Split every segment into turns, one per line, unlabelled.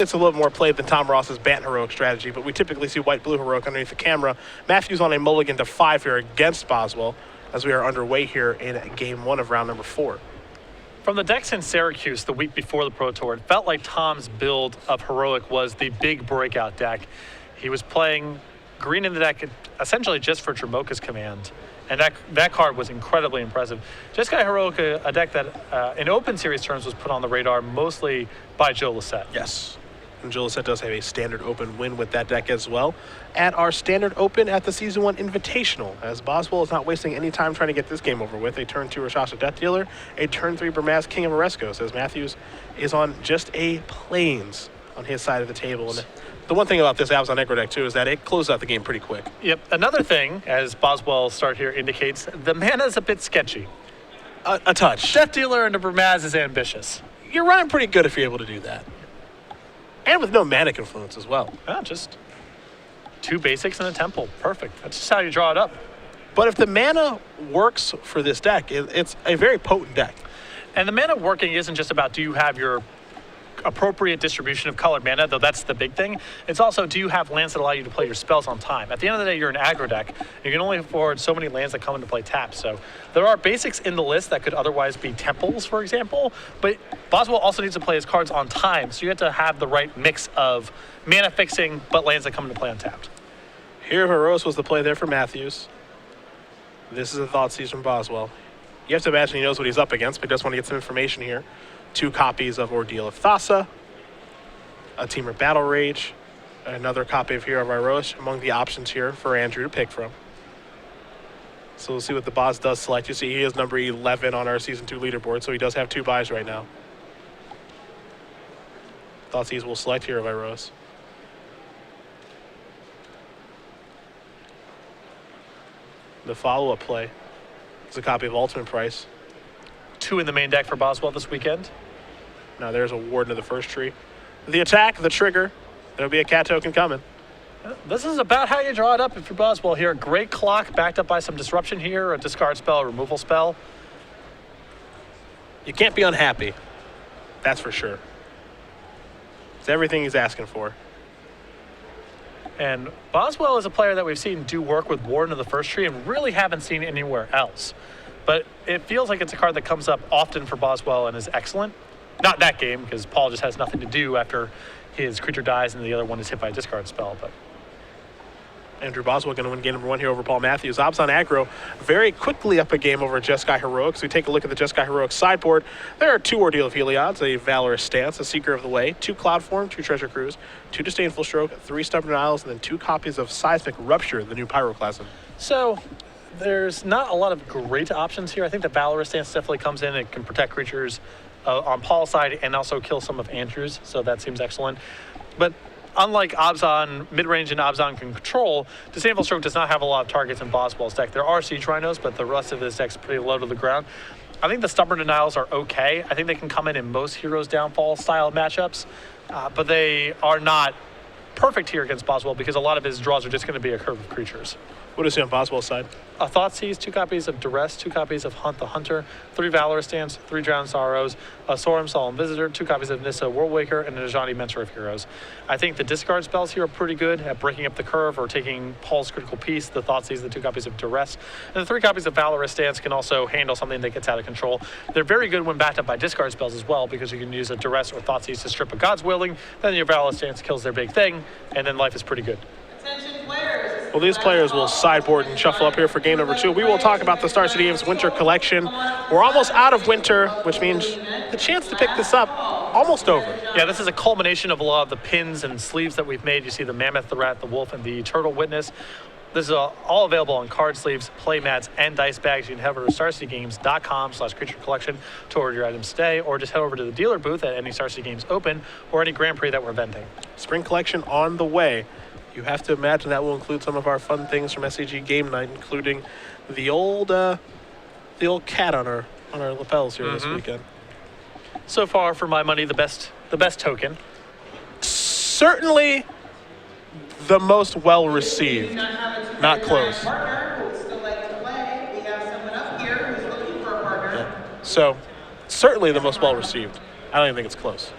It's a little more played than Tom Ross's Bant Heroic strategy, but we typically see White-Blue Heroic underneath the camera. Mathews on a mulligan to 5 here against Boswell as we are underway here in Game 1 of round number 4.
From the decks in Syracuse the week before the Pro Tour, it felt like Tom's build of Heroic was the big breakout deck. He was playing green in the deck essentially just for Dramoka's command, and that card was incredibly impressive. Jeskai Heroic, a deck that in Open Series terms was put on the radar mostly by Joe Lissette.
Yes. And Joe Lissette does have a standard open win with that deck as well. At our standard open at the Season 1 Invitational, as Boswell is not wasting any time trying to get this game over with. A turn 2 Rashasha Death Dealer, a turn 3 Burmaz King of Oreskos, as Mathews is on just a Plains on his side of the table. And the one thing about this Abzan Aggro deck, too, is that it closes out the game pretty quick.
Yep. Another thing, as Boswell's start here indicates, the mana's a bit sketchy.
A touch.
Death Dealer into Burmaz is ambitious.
You're running pretty good if you're able to do that. And with no Manic influence as well.
Yeah, just 2 basics and a temple. Perfect. That's just how you draw it up.
But if the mana works for this deck, it's a very potent deck.
And the mana working isn't just about do you have your appropriate distribution of colored mana, though that's the big thing. It's also, do you have lands that allow you to play your spells on time? At the end of the day, you're an aggro deck. You can only afford so many lands that come into play tapped. So there are basics in the list that could otherwise be temples, for example, but Boswell also needs to play his cards on time, so you have to have the right mix of mana fixing, but lands that come into play untapped.
Here, Heroes was the play there for Mathews. This is a Thoughtseize from Boswell. You have to imagine he knows what he's up against, but he does want to get some information here. 2 copies of Ordeal of Thassa, a Teamer Battle Rage, another copy of Hero of Irosh among the options here for Andrew to pick from. So we'll see what the boss does select. You see he is number 11 on our Season 2 leaderboard, so he does have 2 buys right now. Thoughtseize will select Hero of Irosh. The follow-up play is a copy of Ultimate Price.
2 in the main deck for Boswell this weekend.
Now there's a Warden of the first tree. The attack, the trigger. There'll be a cat token coming.
This is about how you draw it up if you're Boswell here. Great clock backed up by some disruption here, a discard spell, a removal spell.
You can't be unhappy. That's for sure. It's everything he's asking for.
And Boswell is a player that we've seen do work with Warden of the first tree and really haven't seen anywhere else. But it feels like it's a card that comes up often for Boswell and is excellent. Not that game, because Paul just has nothing to do after his creature dies and the other one is hit by a discard spell. But
Andrew Boswell going to win game number 1 here over Paul Mathews. Abzan Aggro very quickly up a game over Jeskai Heroic. So we take a look at the Jeskai Heroic sideboard. There are 2 Ordeal of Heliod's, a Valorous Stance, a Seeker of the Way, 2 Cloudform, 2 Treasure Cruise, 2 Disdainful Stroke, 3 Stubborn Isles, and then 2 copies of Seismic Rupture, the new Pyroclasm.
So there's not a lot of great options here. I think the Valorous Stance definitely comes in. It can protect creatures on Paul's side and also kill some of Andrew's, so that seems excellent. But unlike Abzan mid-range and Abzan can control, Disdainful Stroke does not have a lot of targets in Boswell's deck. There are Siege Rhinos, but the rest of his deck's pretty low to the ground. I think the Stubborn Denials are okay. I think they can come in most Heroes Downfall style matchups, but they are not perfect here against Boswell because a lot of his draws are just going to be a curve of creatures.
What is he on Boswell's side?
A Thoughtseize, 2 copies of Duress, 2 copies of Hunt the Hunter, 3 Valorous Stance, 3 Drowned Sorrows, a Sorum Solemn Visitor, 2 copies of Nissa Worldwaker, and an Ajani Mentor of Heroes. I think the discard spells here are pretty good at breaking up the curve or taking Paul's critical piece. The Thoughtseize, the 2 copies of Duress, and the 3 copies of Valorous Stance can also handle something that gets out of control. They're very good when backed up by discard spells as well because you can use a Duress or Thoughtseize to strip a God's Willing, then your Valorous Stance kills their big thing, and then life is pretty good.
Well, these players will sideboard and shuffle up here for game number 2. We will talk about the Star City Games Winter Collection. We're almost out of winter, which means the chance to pick this up almost over.
Yeah, this is a culmination of a lot of the pins and sleeves that we've made. You see the Mammoth, the Rat, the Wolf, and the Turtle Witness. This is all available on card sleeves, play mats, and dice bags. You can head over to StarCityGames.com/creature collection to order your items today, or just head over to the dealer booth at any Star City Games Open or any Grand Prix that we're vending.
Spring collection on the way. You have to imagine that will include some of our fun things from SCG Game Night, including the old cat on our lapels here this weekend.
So far, for my money, the best token.
Certainly the most well received. Not close. So certainly the most well received. I don't even think it's close.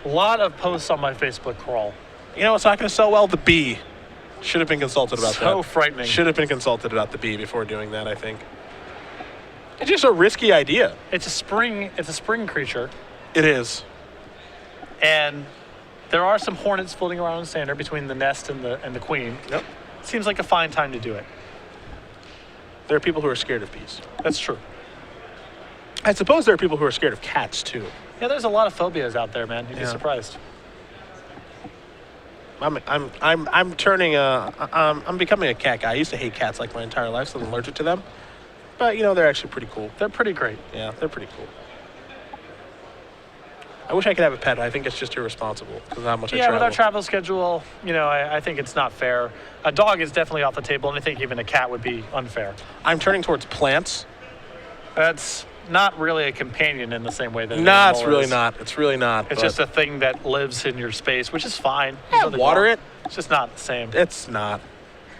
A lot of posts on my Facebook crawl.
You know, it's not going to sell well. The B. Should have been consulted about that.
So frightening.
Should have been consulted about the B before doing that, I think. It's just a risky idea.
It's a spring creature,
It is.
and there are some hornets floating around in standard between the nest and the queen.
Yep.
Seems like a fine time to do it.
There are people who are scared of bees.
That's true.
I suppose there are people who are scared of cats, too.
Yeah, there's a lot of phobias out there, man. You'd be
Yeah.
surprised.
I'm turning I'm becoming a cat guy. I used to hate cats like my entire life, so I'm allergic to them. But, you know, they're actually pretty cool.
They're pretty great.
Yeah, they're pretty cool. I wish I could have a pet. I think it's just irresponsible because of how much I
Yeah,
travel.
with our travel schedule, you know, I think it's not fair. A dog is definitely off the table, and I think even a cat would be unfair.
I'm turning towards plants.
That's not really a companion in the same way that an
Nah, it's
animal
really
is.
not. It's really not.
It's
but
just a thing that lives in your space, which is fine.
Yeah,
There's nothing
water
wrong.
it.
It's just not the same.
It's not.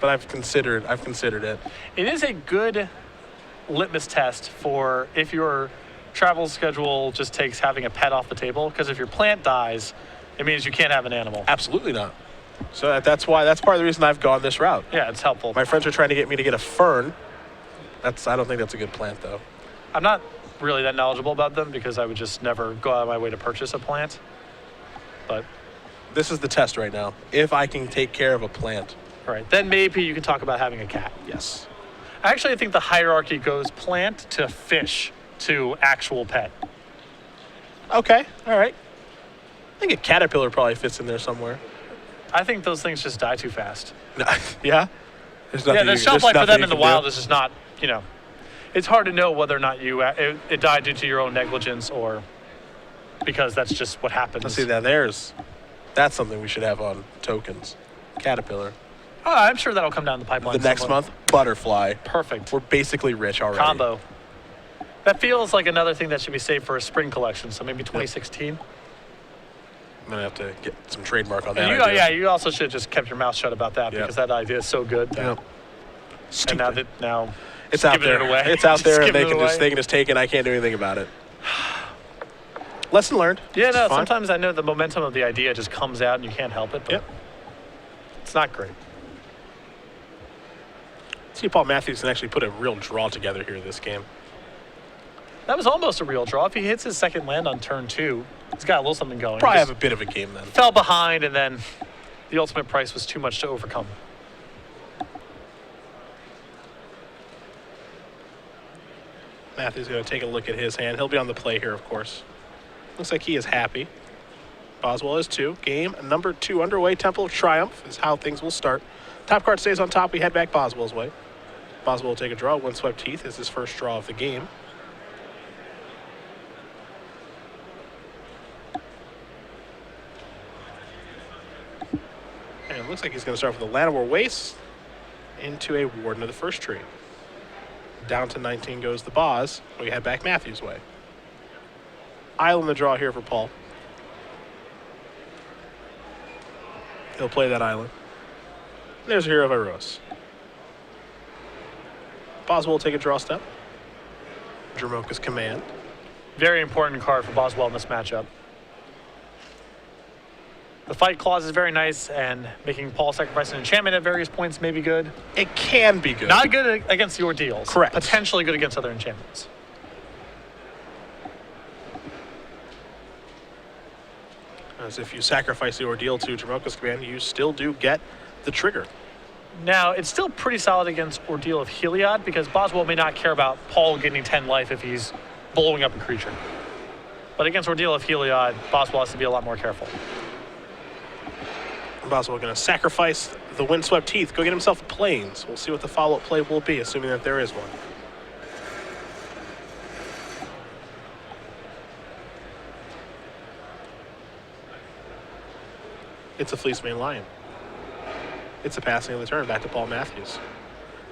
But I've considered it.
It is a good litmus test for if your travel schedule just takes having a pet off the table, because if your plant dies, it means you can't have an animal.
Absolutely not. So that's part of the reason I've gone this route.
Yeah, it's helpful.
My friends are trying to get me to get a fern. I don't think that's a good plant, though.
I'm not really that knowledgeable about them because I would just never go out of my way to purchase a plant. But,
This is the test right now. If I can take care of a plant.
all right, then maybe you can talk about having a cat.
Yes.
Actually, I think the hierarchy goes plant to fish to actual pet.
Okay. All right. I think a caterpillar probably fits in there somewhere.
I think those things just die too fast.
Yeah? There's nothing
Yeah, the
you-
shelf
there's
life for
nothing
them
you
in the
can
wild
do.
is just not, you know, it's hard to know whether or not it died due to your own negligence or because that's just what happens.
Let's see that. That's something we should have on tokens. Caterpillar.
Oh, I'm sure that'll come down the pipeline.
The next
somewhat.
month, butterfly.
Perfect.
We're basically rich already.
Combo. That feels like another thing that should be saved for a spring collection, so maybe 2016.
I'm gonna have to get some trademark on
And
that.
you,
idea.
yeah, you also should have just kept your mouth shut about that
Yeah.
because that idea is so good.
Yeah.
And now
Stupid.
it's
It's out
giving
there.
it away.
It's out
Just
there, and
giving it away.
they can just take it. I can't do anything about it. Lesson learned.
Yeah,
It's
no,
fine.
sometimes I know the momentum of the idea just comes out and you can't help it, but
Yep.
it's not great.
See, Paul Mathews can actually put a real draw together here this game.
That was almost a real draw. If he hits his second land on turn 2, he's got a little something going.
Probably
He
have
just
a bit of a game then.
fell behind, and then the ultimate price was too much to overcome.
Mathews going to take a look at his hand. He'll be on the play here, of course. Looks like he is happy. Boswell is too. Game number 2 underway. Temple of Triumph is how things will start. Top card stays on top. We head back Boswell's way. Boswell will take a draw. Windswept Heath is his first draw of the game. And it looks like he's going to start with a Land of War Waste into a Warden of the First Tree. Down to 19 goes the Boz. We head back Mathews' way. Island the draw here for Paul. He'll play that island. There's a Hero of Iroas. Boswell will take a draw step. Jermoka's Command.
Very important card for Boswell in this matchup. The fight clause is very nice, and making Paul sacrifice an enchantment at various points may be good.
It can be good.
Not good against the ordeals.
Correct.
Potentially good against other enchantments.
As if you sacrifice the ordeal to Jermoka's Command, you still do get the trigger.
Now, it's still pretty solid against Ordeal of Heliod because Boswell may not care about Paul getting 10 life if he's blowing up a creature. But against Ordeal of Heliod, Boswell has to be a lot more careful.
Boswell going to sacrifice the Windswept Heath, go get himself a Plains. We'll see what the follow-up play will be, assuming that there is one. It's a Fleecemane Lion. It's a passing of the turn back to Paul Mathews.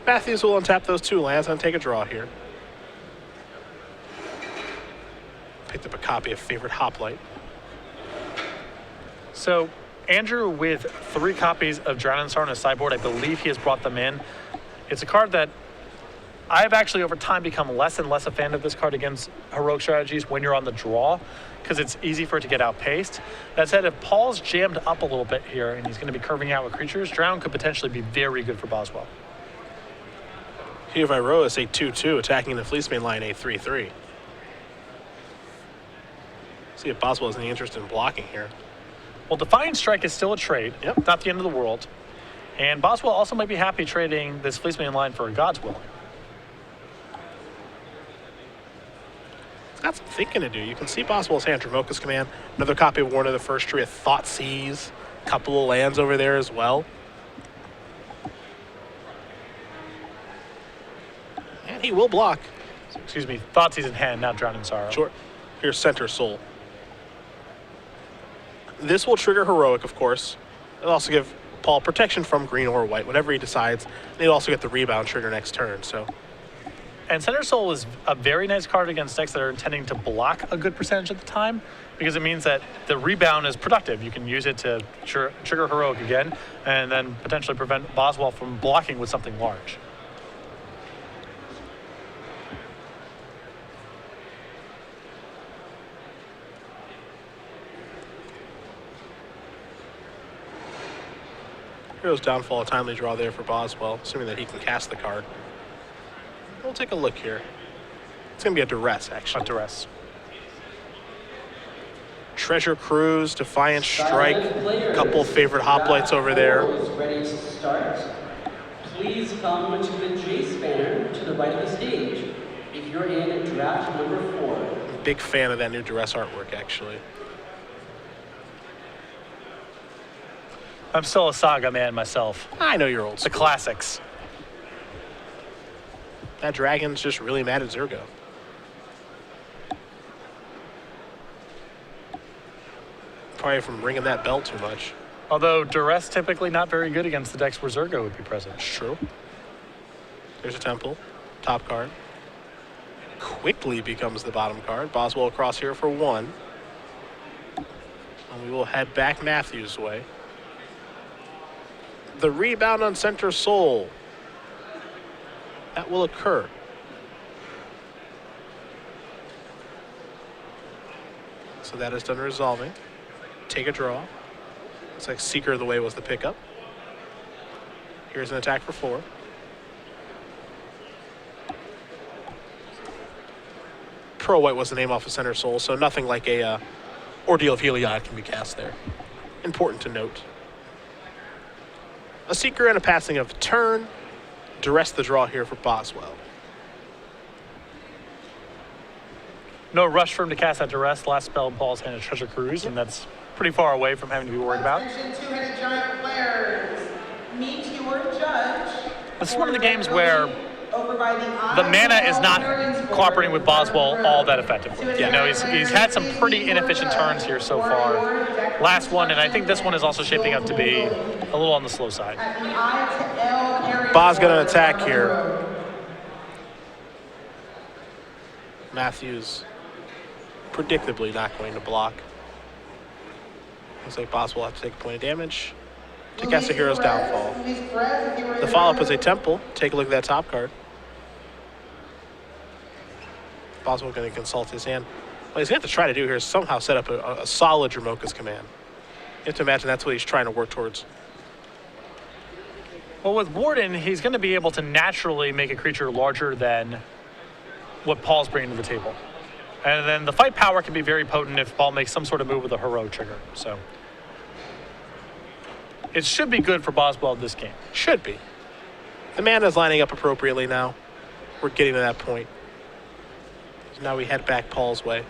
Mathews will untap those 2 lands and take a draw here. Picked up a copy of Favorite Hoplite.
So, Andrew with 3 copies of Drowned Star on his sideboard, I believe he has brought them in. It's a card that I've actually over time become less and less a fan of this card against heroic strategies when you're on the draw, because it's easy for it to get outpaced. That said, if Paul's jammed up a little bit here and he's going to be curving out with creatures, Drown could potentially be very good for Boswell.
Here if Iroas a 2-2, attacking the Fleecemane line a 3-3. See if Boswell has any interest in blocking here.
Well, Defiant Strike is still a trade.
Yep.
Not the end of the world. And Boswell also might be happy trading this Fleecemane line for a God's Willing.
It's got some thinking to do. You can see Boswell's hand, Dromoka's Command, another copy of Warren of the First Tree, a Thoughtseize, a couple of lands over there as well. And he will block.
Excuse me, Thoughtseize in hand, not Drowning Sorrow.
Sure. Here's Center Soul. This will trigger Heroic, of course. It'll also give Paul protection from green or white, whatever he decides. And he'll also get the rebound trigger next turn, so.
And Center Soul is a very nice card against decks that are intending to block a good percentage of the time, because it means that the rebound is productive. You can use it to trigger Heroic again, and then potentially prevent Boswell from blocking with something large.
Hero's Downfall, a timely draw there for Boswell, assuming that he can cast the card. We'll take a look here. It's going to be a Duress, actually.
A Duress.
Treasure Cruise, Defiant Strike, a couple favorite hoplites over there.
Is ready to start. Please come to the J spanner to the right of the stage. If you're in draft number 4.
Big fan of that new Duress artwork, actually.
I'm still a Saga man myself.
I know you're old
The
school.
classics.
That dragon's just really mad at Zergo. Probably from ringing that bell too much.
Although Duress typically not very good against the decks where Zergo would be present.
It's true. There's a Temple, top card. Quickly becomes the bottom card. Boswell across here for 1. And we will head back Mathews' way. The rebound on Center Soul. That will occur. So that is done resolving. Take a draw. Looks like Seeker of the Way was the pickup. Here's an attack for 4. Pro White was the name off of Center Soul, so nothing like a Ordeal of Heliod can be cast there. Important to note. A Seeker and a passing of turn. Duress the draw here for Boswell.
No rush for him to cast that Duress. Last spell in Paul's hand is Treasure Cruise, and that's pretty far away from having to be worried about.
Attention, two-headed giant players. Meet your judge.
This is one of the games where
Over by
the mana is not cooperating with Boswell all that effectively. You know, he's had some pretty inefficient turns here so far. Last one, and I think this one is also shaping up to be a little on the slow side.
Bos gonna attack here. Mathews predictably not going to block. Looks like Bos will have to take a point of damage to cast a Hero's Downfall. The follow-up is a Temple. Take a look at that top card. Boswell going to consult his hand. What he's going to have to try to do here is somehow set up a solid Dromoka's Command. You have to imagine that's what he's trying to work towards.
Well, with Warden, he's going to be able to naturally make a creature larger than what Paul's bringing to the table. And then the fight power can be very potent if Paul makes some sort of move with a heroic trigger. So it should be good for Boswell this game.
Should be. The mana's lining up appropriately now. We're getting to that point. So now we head back Paul's way.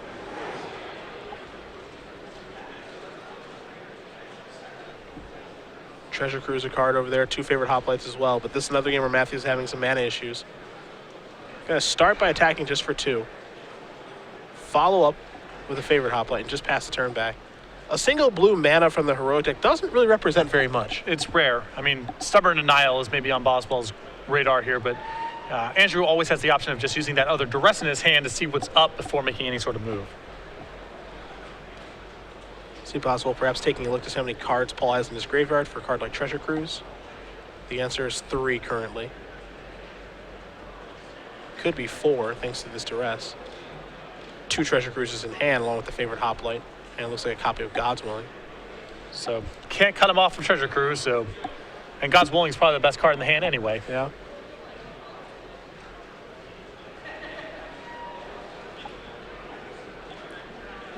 Treasure Cruiser card over there. 2 favorite hoplites as well. But this is another game where Mathews is having some mana issues. Going to start by attacking just for 2. Follow up with a favorite hoplite and just pass the turn back. A single blue mana from the heroic deck doesn't really represent very much.
It's rare. I mean, Stubborn Denial is maybe on Boswell's radar here, but Andrew always has the option of just using that other Duress in his hand to see what's up before making any sort of move.
See Boswell perhaps taking a look to see how many cards Paul has in his graveyard for a card like Treasure Cruise. The answer is 3 currently. Could be 4, thanks to this duress. 2 treasure cruises in hand, along with the favorite hoplite. And it looks like a copy of God's Willing.
So can't cut him off from Treasure Cruise. So, and God's Willing is probably the best card in the hand anyway.
Yeah.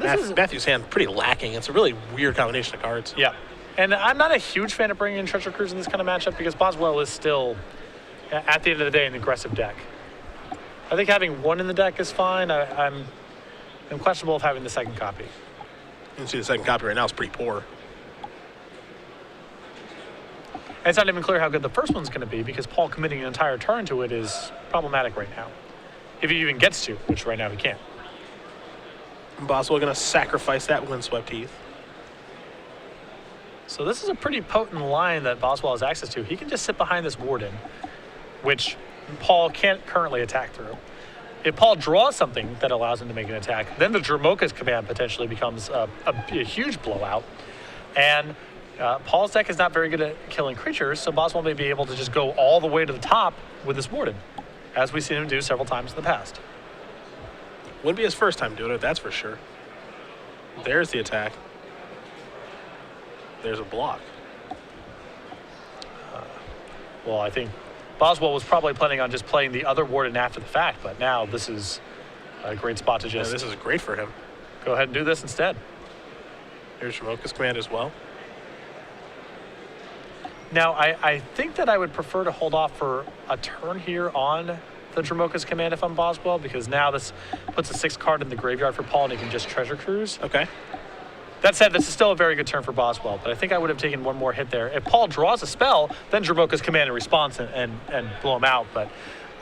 Mathews' hand pretty lacking. It's a really weird combination of cards.
Yeah. And I'm not a huge fan of bringing in Treasure Cruise in this kind of matchup because Boswell is still, at the end of the day, an aggressive deck. I think having 1 in the deck is fine. I'm questionable of having the second copy.
You can see the second copy right now is pretty poor.
And it's not even clear how good the first one's going to be because Paul committing an entire turn to it is problematic right now. If he even gets to, which right now he can't.
Boswell going to sacrifice that Windswept Heath.
So this is a pretty potent line that Boswell has access to. He can just sit behind this Warden, which Paul can't currently attack through. If Paul draws something that allows him to make an attack, then the Dromoka's command potentially becomes a huge blowout. And Paul's deck is not very good at killing creatures, so Boswell may be able to just go all the way to the top with this Warden, as we've seen him do several times in the past.
Wouldn't be his first time doing it, that's for sure. There's the attack. There's a block.
Well, I think Boswell was probably planning on just playing the other Warden after the fact, but now this is a great spot to just...
Yeah, this is great for him.
Go ahead and do this instead.
Here's Dromoka's command as well.
Now, I think that I would prefer to hold off for a turn here on the Dromoka's command if I'm Boswell, because now this puts a 6th card in the graveyard for Paul and he can just Treasure Cruise.
Okay.
That said, this is still a very good turn for Boswell, but I think I would have taken 1 more hit there. If Paul draws a spell, then Dromoka's command and response and blow him out, but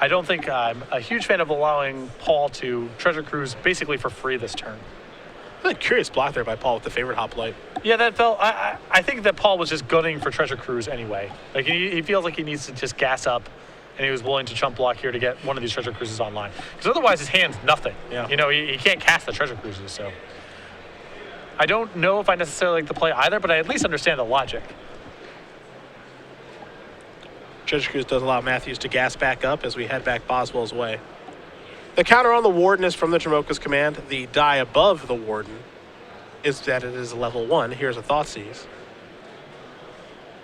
I don't think I'm a huge fan of allowing Paul to Treasure Cruise basically for free this turn.
Really curious block there by Paul with the favorite hoplite.
Yeah, that felt. I think that Paul was just gunning for Treasure Cruise anyway. Like he feels like he needs to just gas up, and he was willing to chump block here to get one of these Treasure Cruises online. Because otherwise, his hand's nothing.
Yeah.
You know, he can't cast the Treasure Cruises. So I don't know if I necessarily like the play either, but I at least understand the logic.
Treasure Cruise does allow Mathews to gas back up as we head back Boswell's way. The counter on the Warden is from the Dromoka's command. The die above the Warden is that it is level 1. Here's a Thoughtseize.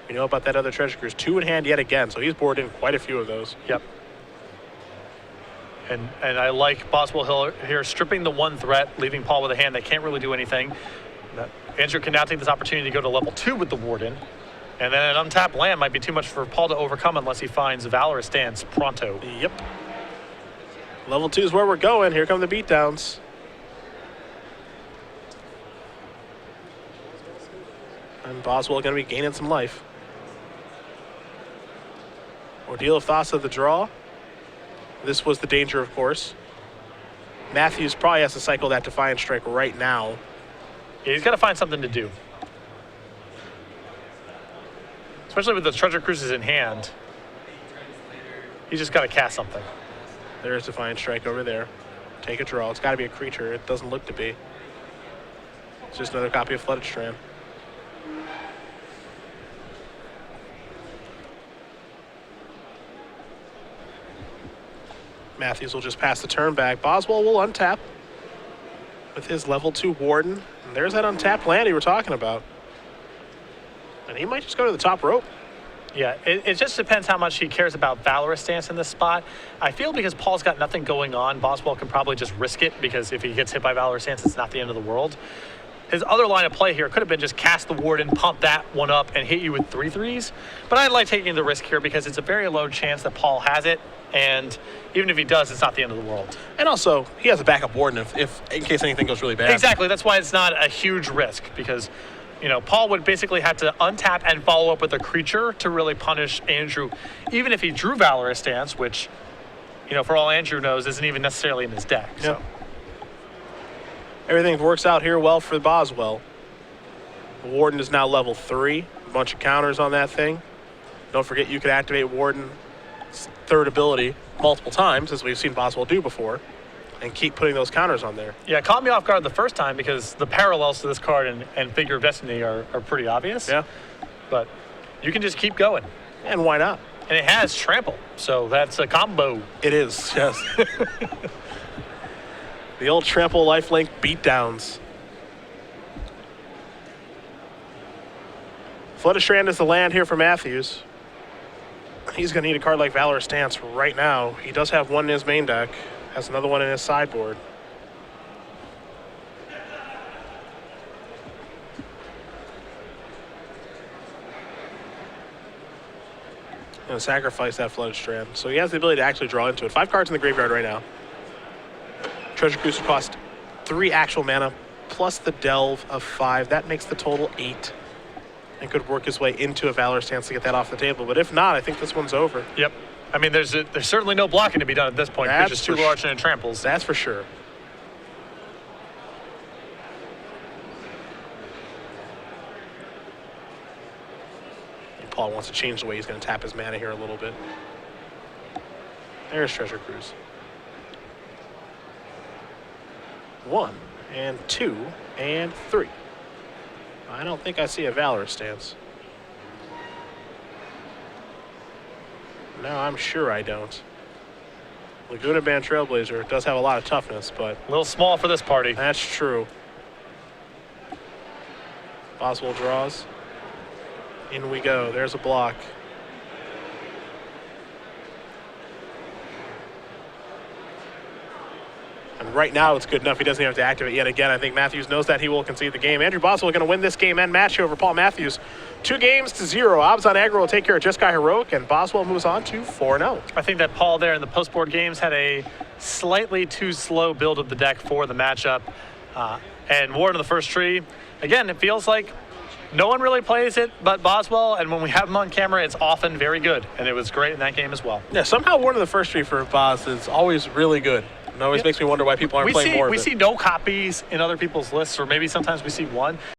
We know about that other Treasure Cruise. 2 in hand yet again, so he's bored in quite a few of those.
Yep. And I like Boswell Hill here stripping the 1 threat, leaving Paul with a hand that can't really do anything. Andrew can now take this opportunity to go to level 2 with the Warden. And then an untapped land might be too much for Paul to overcome unless he finds Valorous Stance pronto.
Yep. Level 2 is where we're going. Here come the beatdowns. And Boswell going to be gaining some life. Ordeal of Thassa the draw. This was the danger, of course. Mathews probably has to cycle that Defiant Strike right now.
Yeah, he's got to find something to do. Especially with the Treasure Cruises in hand. He's just got to cast something.
There's Defiant Strike over there. Take a draw. It's got to be a creature. It doesn't look to be. It's just another copy of Flooded Strand. Mathews will just pass the turn back. Boswell will untap with his level 2 Warden. And there's that untapped land he were talking about. And he might just go to the top rope.
Yeah, it just depends how much he cares about Valorous Stance in this spot. I feel because Paul's got nothing going on, Boswell can probably just risk it because if he gets hit by Valorous Stance, it's not the end of the world. His other line of play here could have been just cast the Warden, pump that one up, and hit you with 3/3s. But I like taking the risk here because it's a very low chance that Paul has it, and even if he does, it's not the end of the world.
And also, he has a backup Warden if in case anything goes really bad.
Exactly, that's why it's not a huge risk because, you know, Paul would basically have to untap and follow up with a creature to really punish Andrew, even if he drew Valorous Stance, which, you know, for all Andrew knows, isn't even necessarily in his deck.
Yep.
So.
Everything works out here well for Boswell. The Warden is now level 3. A bunch of counters on that thing. Don't forget you could activate Warden's 3rd ability multiple times, as we've seen Boswell do before, and keep putting those counters on there.
Yeah, it caught me off guard the first time because the parallels to this card and Figure of Destiny are pretty obvious.
Yeah.
But you can just keep going.
And why not?
And it has trample, so that's a combo.
It is, yes. The old trample lifelink beatdowns. Flooded Strand is the land here for Mathews. He's going to need a card like Valorous Stance right now. He does have one in his main deck, has another one in his sideboard. Going to sacrifice that Flooded Strand. So he has the ability to actually draw into it. 5 cards in the graveyard right now. Treasure Cruise will cost 3 actual mana plus the Delve of 5. That makes the total 8. And could work his way into a Valorous Stance to get that off the table. But if not, I think this one's over.
Yep. I mean, there's certainly no blocking to be done at this point.
That's
It's just too
for
large and it tramples.
That's for sure. And Paul wants to change the way he's going to tap his mana here a little bit. There's Treasure Cruise. 1 and 2 and 3. I don't think I see a Valorous Stance. No, I'm sure I don't. Laguna Band Trailblazer does have a lot of toughness, but
A little small for this party.
that's true. Boswell draws. In we go. There's a block. And right now it's good enough. He doesn't have to activate yet again. I think Mathews knows that he will concede the game. Andrew Boswell going to win this game and match over Paul Mathews. 2-0. Obs on aggro will take care of Jeskai Heroic, and Boswell moves on to 4-0.
I think that Paul there in the post-board games had a slightly too slow build of the deck for the matchup. And Warden of the First Tree, again, it feels like no one really plays it but Boswell, and when we have him on camera, it's often very good. And it was great in that game as well.
Yeah, somehow Warden of the First Tree for Bos is always really good. It always makes me wonder why people aren't playing more of
We
it.
see no copies in other people's lists, or maybe sometimes we see one.